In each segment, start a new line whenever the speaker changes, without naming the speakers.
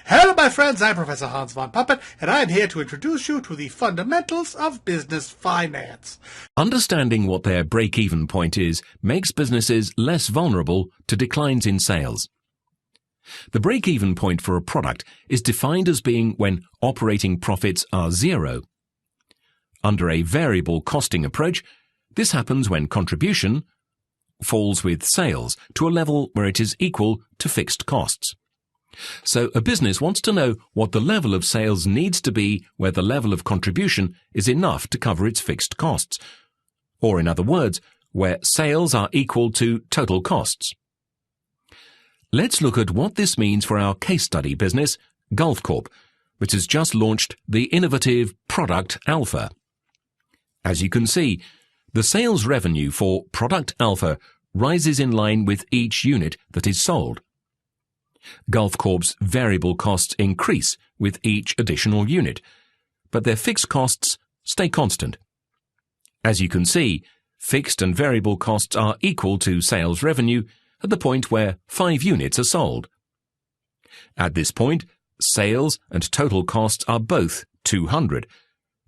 Hello, my friends. I'm Professor Hans von Puppet, and I'm here to introduce you to the fundamentals of business finance.
Understanding what their break-even point is makes businesses less vulnerable to declines in sales. The break-even point for a product is defined as being when operating profits are zero. Under a variable costing approach, this happens when contribution falls with sales to a level where it is equal to fixed costs. So a business wants to know what the level of sales needs to be where the level of contribution is enough to cover its fixed costs, or in other words, where sales are equal to total costs. Let's look at what this means for our case study business, Gulf Corp, which has just launched the innovative Product Alpha. As you can see, the sales revenue for Product Alpha rises in line with each unit that is sold. Gulf Corp's variable costs increase with each additional unit, but their fixed costs stay constant. As you can see, fixed and variable costs are equal to sales revenue at the point where 5 units are sold. At this point, sales and total costs are both 200,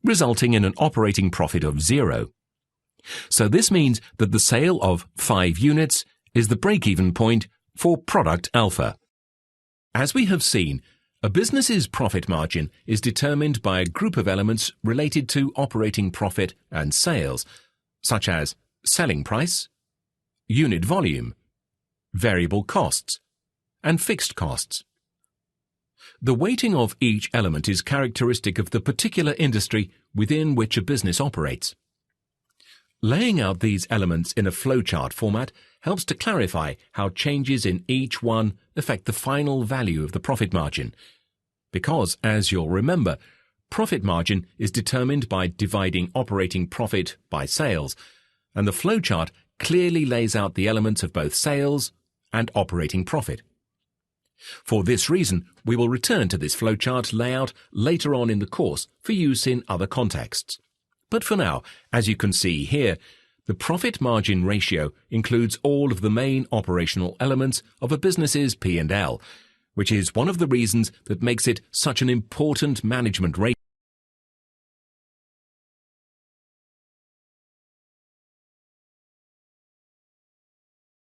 resulting in an operating profit of 0. So this means that the sale of 5 units is the break-even point for Product Alpha. As we have seen, a business's profit margin is determined by a group of elements related to operating profit and sales, such as selling price, unit volume, variable costs, and fixed costs. The weighting of each element is characteristic of the particular industry within which a business operates. Laying out these elements in a flowchart format helps to clarify how changes in each one affect the final value of the profit margin. Because, as you'll remember, profit margin is determined by dividing operating profit by sales, and the flowchart clearly lays out the elements of both sales and operating profit. For this reason, we will return to this flowchart layout later on in the course for use in other contexts. But for now, as you can see here, the profit margin ratio includes all of the main operational elements of a business's P&L, which is one of the reasons that makes it such an important management ratio.